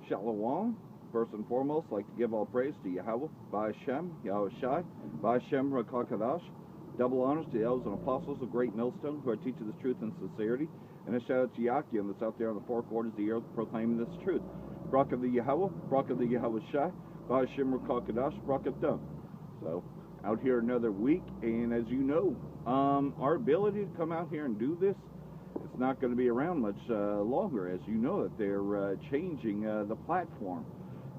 Shalom. First and foremost, I'd like to give all praise to Yahweh, Ba'Hashem, Yahweh Shai, Ba'Hashem Rakakadash. Double honors to the elders and apostles of Great Millstone who are teaching this truth in sincerity. And a shout out to Yakim that's out there on the four corners of the earth proclaiming this truth. Barak of the Yahweh, Barak of the Yahweh Shai, Ba'Hashem Rakakadash, Barak of Dum. So, out here another week, and as you know, our ability to come out here and do this, it's not going to be around much longer. As you know, that they're changing the platform,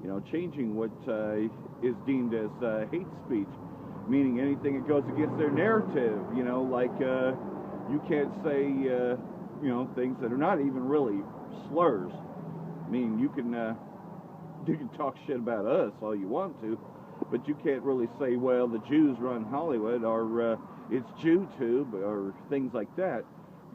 you know, changing what is deemed as hate speech, meaning anything that goes against their narrative, you know, like you can't say, you know, things that are not even really slurs. I mean, you can talk shit about us all you want to, but you can't really say, well, the Jews run Hollywood, or it's JewTube, or things like that.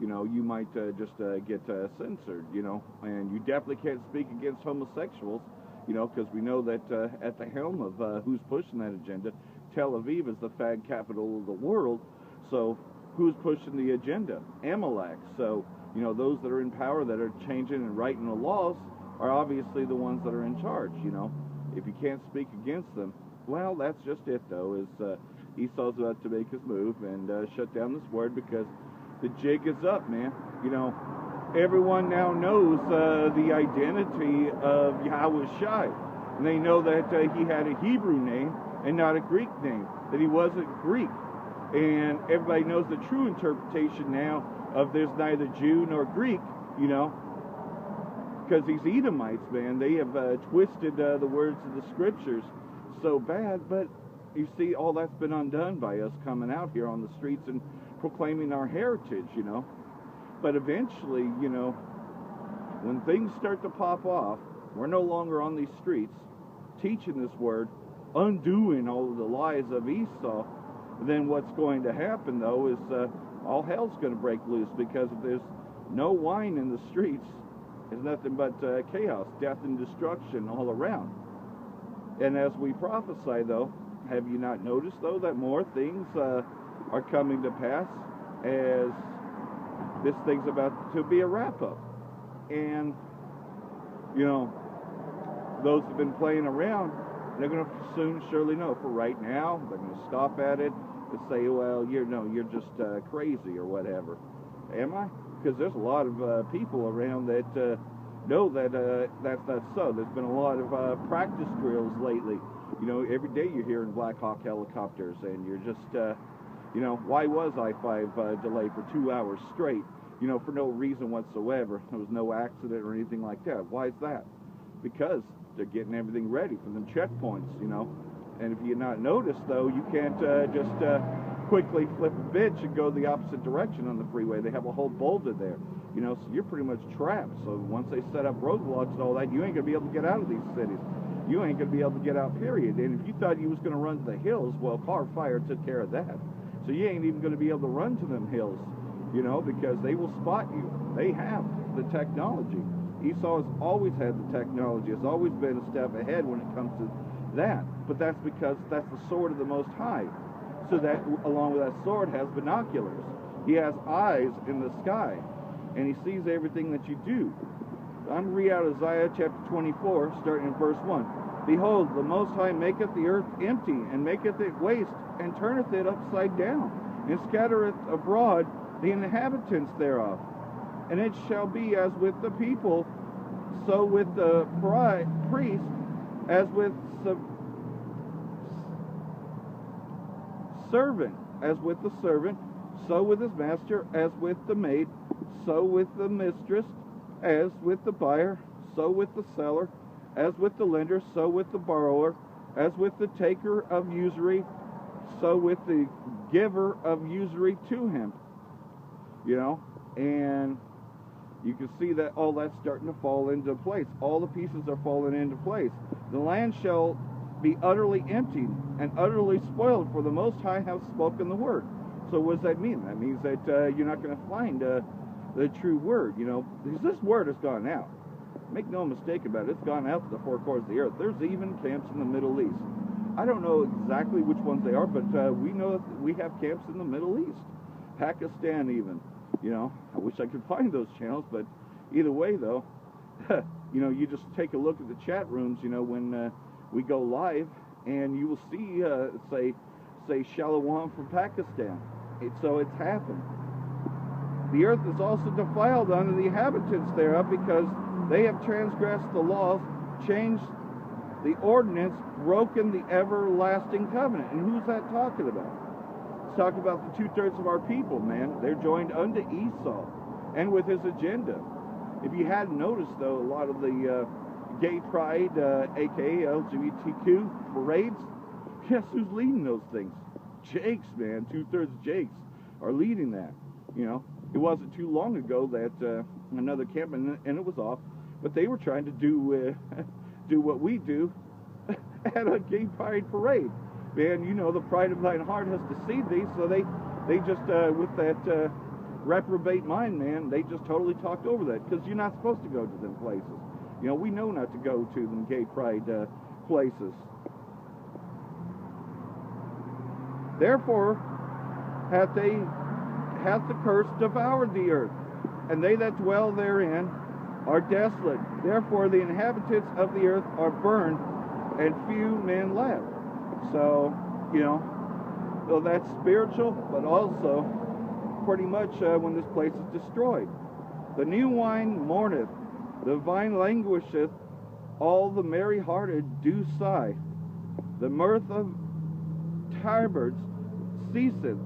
You know, you might just get censored, you know, and you definitely can't speak against homosexuals, you know, because we know that at the helm of who's pushing that agenda, Tel Aviv is the fag capital of the world, so who's pushing the agenda? Amalek. So, you know, those that are in power that are changing and writing the laws are obviously the ones that are in charge, you know. If you can't speak against them, well, that's just it, though, is Esau's about to make his move and shut down this word because the jig is up, man. You know, everyone now knows the identity of Yahweh Shai. And they know that he had a Hebrew name and not a Greek name, that he wasn't Greek. And everybody knows the true interpretation now of there's neither Jew nor Greek, you know, because these Edomites, man, they have twisted the words of the scriptures so bad, but you see, all that's been undone by us coming out here on the streets and proclaiming our heritage, you know. But eventually, you know, when things start to pop off, we're no longer on these streets teaching this word, undoing all of the lies of Esau. Then what's going to happen, though, is all hell's going to break loose, because if there's no wine in the streets, there's nothing but chaos, death, and destruction all around. And as we prophesy, though, have you not noticed, though, that more things are coming to pass as this thing's about to be a wrap-up? And, you know, those who've been playing around, they're going to soon surely know. For right now, they're going to stop at it and say, well, you're just crazy or whatever. Am I? Because there's a lot of people around that know that that's not so. There's been a lot of practice drills lately. You know, every day you're hearing Black Hawk helicopters, and you're just, you know, why was I-5 delayed for 2 hours straight? You know, for no reason whatsoever. There was no accident or anything like that. Why is that? Because they're getting everything ready for them checkpoints, you know. And if you not noticed, though, you can't just quickly flip a bitch and go the opposite direction on the freeway. They have a whole boulder there, you know, so you're pretty much trapped. So once they set up roadblocks and all that, you ain't going to be able to get out of these cities. You ain't going to be able to get out, period. And if you thought you was going to run to the hills, well, car fire took care of that. So you ain't even going to be able to run to them hills, you know, because they will spot you. They have the technology. Esau has always had the technology. Has always been a step ahead when it comes to that. But that's because that's the sword of the Most High. So that, along with that sword, has binoculars. He has eyes in the sky, and he sees everything that you do. I'm going to read out Isaiah chapter 24, starting in verse 1. Behold, the Most High maketh the earth empty, and maketh it waste, and turneth it upside down, and scattereth abroad the inhabitants thereof. And it shall be as with the people, so with the priest, as with servant, as with the servant, so with his master, as with the maid, so with the mistress, as with the buyer, so with the seller, as with the lender, so with the borrower, as with the taker of usury, so with the giver of usury to him. You know, and you can see that all that's starting to fall into place. All the pieces are falling into place. The land shall be utterly emptied and utterly spoiled, for the Most High hath spoken the word. So what does that mean? That means that you're not going to find the true word, you know, because this word has gone out. Make no mistake about it, it's gone out to the four corners of the earth. There's even camps in the Middle East. I don't know exactly which ones they are, but we know that we have camps in the Middle East. Pakistan even, you know. I wish I could find those channels, but either way, though, You know, you just take a look at the chat rooms, you know, when we go live, and you will see, say Shalom from Pakistan. So it's happened. The earth is also defiled under the inhabitants thereof, because they have transgressed the laws, changed the ordinance, broken the everlasting covenant. And who's that talking about? It's talking about the 2/3 of our people, man. They're joined unto Esau, and with his agenda. If you hadn't noticed, though, a lot of the gay pride, aka LGBTQ parades, guess who's leading those things? Jakes, man. 2/3 Jakes are leading that. You know, it wasn't too long ago that another camp, and it was off, but they were trying to do do what we do at a gay pride parade. Man, you know, the pride of thine heart has deceived thee, so they just, with that reprobate mind, man, they just totally talked over that, because you're not supposed to go to them places. You know, we know not to go to them gay pride places. Therefore hath the curse devoured the earth, and they that dwell therein are desolate. Therefore the inhabitants of the earth are burned, and few men left. So, you know, so that's spiritual, but also pretty much when this place is destroyed. The new wine mourneth, the vine languisheth, all the merry-hearted do sigh. The mirth of Tybards ceaseth,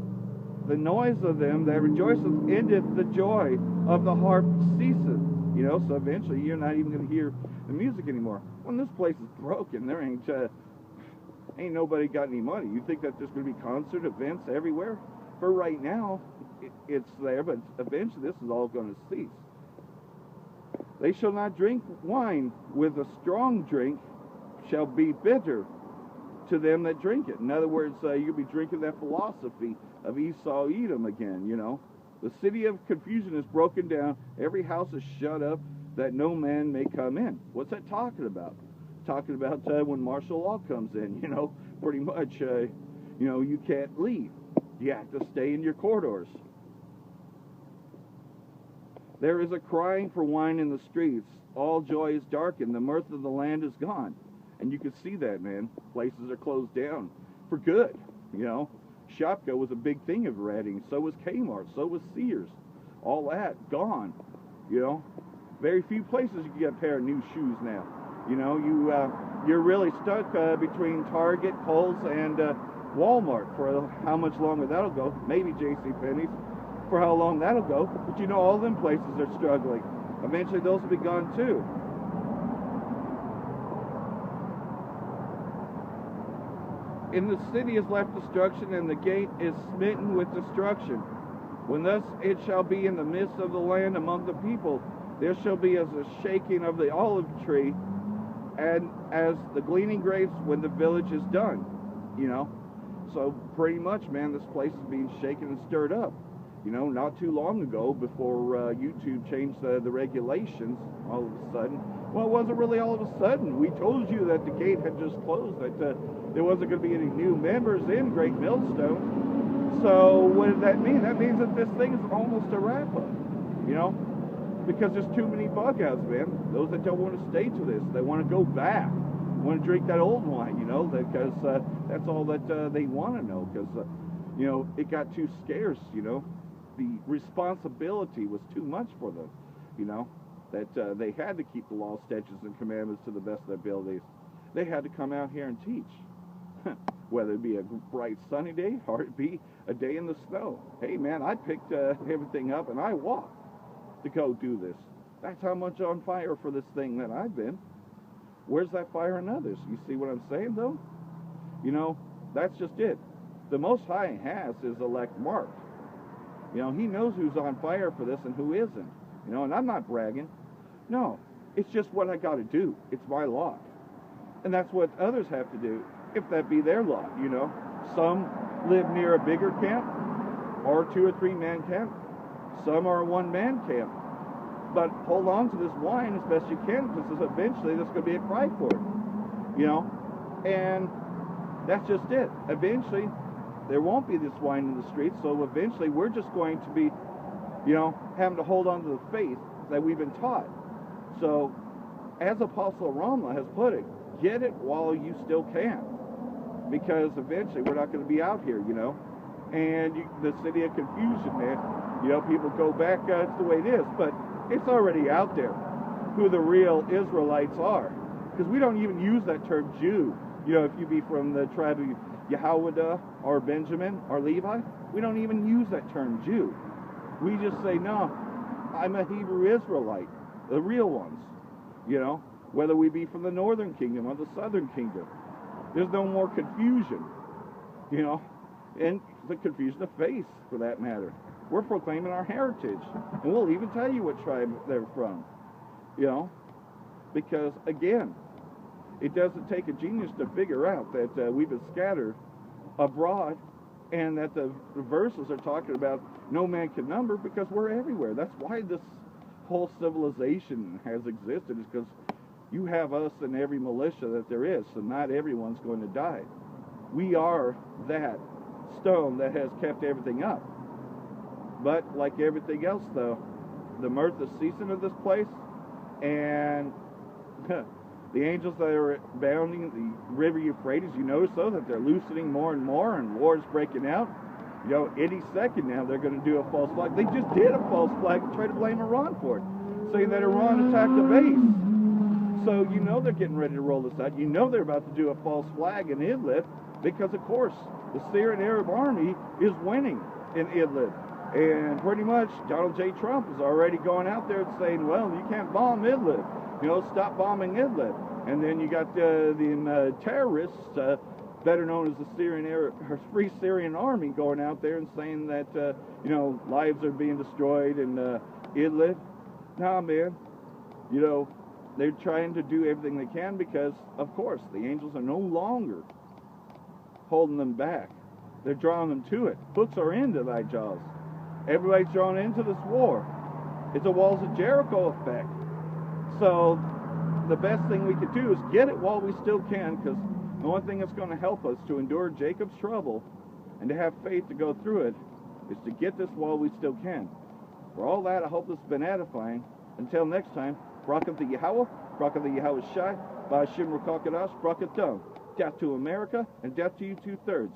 the noise of them that rejoiceth endeth, the joy of the harp ceaseth. You know, so eventually you're not even going to hear the music anymore. When this place is broken, there ain't nobody got any money. You think that there's going to be concert events everywhere? For right now, it's there, but eventually this is all going to cease. They shall not drink wine with a strong drink, shall be bitter to them that drink it. In other words, you'll be drinking that philosophy of Esau Edom again, you know. The city of confusion is broken down, every house is shut up, that no man may come in. What's that talking about? Talking about when martial law comes in, you know, pretty much, you know, you can't leave. You have to stay in your corridors. There is a crying for wine in the streets. All joy is darkened. The mirth of the land is gone. And you can see that, man. Places are closed down for good, you know. Shopko was a big thing of Reading. So was Kmart. So was Sears. All that, gone, you know. Very few places you can get a pair of new shoes now. You know, you're really stuck between Target, Kohl's, and Walmart for how much longer that'll go. Maybe JCPenney's for how long that'll go. But you know, all them places are struggling. Eventually those will be gone too. In the city is left destruction, and the gate is smitten with destruction. When thus it shall be in the midst of the land among the people, there shall be as a shaking of the olive tree, and as the gleaning grapes when the village is done. You know, so pretty much, man, this place is being shaken and stirred up. You know, not too long ago, before YouTube changed the regulations, all of a sudden, well, it wasn't really all of a sudden. We told you that the gate had just closed, that there wasn't going to be any new members in Great Millstone. So what does that mean? That means that this thing is almost a wrap-up, you know, because there's too many bug outs, man. Those that don't want to stay to this, they want to go back, want to drink that old wine, you know, because that's all that they want to know, because, you know, it got too scarce, you know. The responsibility was too much for them, you know, that they had to keep the law, statutes, and commandments to the best of their abilities. They had to come out here and teach, whether it be a bright sunny day or it be a day in the snow. Hey, man, I picked everything up and I walked to go do this. That's how much on fire for this thing that I've been. Where's that fire in others? You see what I'm saying, though? You know, that's just it. The Most High has his elect marked. You know, he knows who's on fire for this and who isn't. You know, and I'm not bragging. No, it's just what I got to do. It's my lot. And that's what others have to do, if that be their lot, you know. Some live near a bigger camp or 2 or 3 man camp. Some are a 1-man camp. But hold on to this wine as best you can, because eventually there's going to be a cry for it, you know. And that's just it. Eventually there won't be this wine in the streets, so eventually we're just going to be, you know, having to hold on to the faith that we've been taught. So, as Apostle Ramla has put it, get it while you still can. Because eventually we're not going to be out here, you know. And the city of confusion, man. You know, people go back, it's the way it is. But it's already out there who the real Israelites are. Because we don't even use that term Jew. You know, if you be from the tribe of Yehudah or Benjamin or Levi, we don't even use that term Jew. We just say, no, I'm a Hebrew Israelite, the real ones. You know, whether we be from the northern kingdom or the southern kingdom. There's no more confusion, you know, and the confusion of faith, for that matter. We're proclaiming our heritage, and we'll even tell you what tribe they're from, you know, because, again, it doesn't take a genius to figure out that we've been scattered abroad, and that the verses are talking about no man can number, because we're everywhere. That's why this whole civilization has existed, is because you have us in every militia that there is, so not everyone's going to die. We are that stone that has kept everything up. But like everything else, though, the mirth is ceasing of this place, and the angels that are bounding the river Euphrates, you notice, though, that they're loosening more and more, and war's breaking out. You know, any second now they're going to do a false flag. They just did a false flag and try to blame Iran for it, saying that Iran attacked the base. So you know they're getting ready to roll this out. You know they're about to do a false flag in Idlib because, of course, the Syrian Arab army is winning in Idlib. And pretty much Donald J. Trump is already going out there and saying, well, you can't bomb Idlib. You know, stop bombing Idlib. And then you got the terrorists, better known as the Free Syrian Army, going out there and saying that, you know, lives are being destroyed in Idlib. Nah, man. You know, they're trying to do everything they can because, of course, the angels are no longer holding them back. They're drawing them to it. Hooks are into thy jaws. Everybody's drawn into this war. It's a Walls of Jericho effect. So the best thing we could do is get it while we still can, because the only thing that's going to help us to endure Jacob's trouble and to have faith to go through it is to get this while we still can. For all that, I hope this has been edifying. Until next time, Barak the Yahweh, Barak the Yahweh Shai, Ba'ashim Rakakadash, Barak Death to America, and death to you 2/3.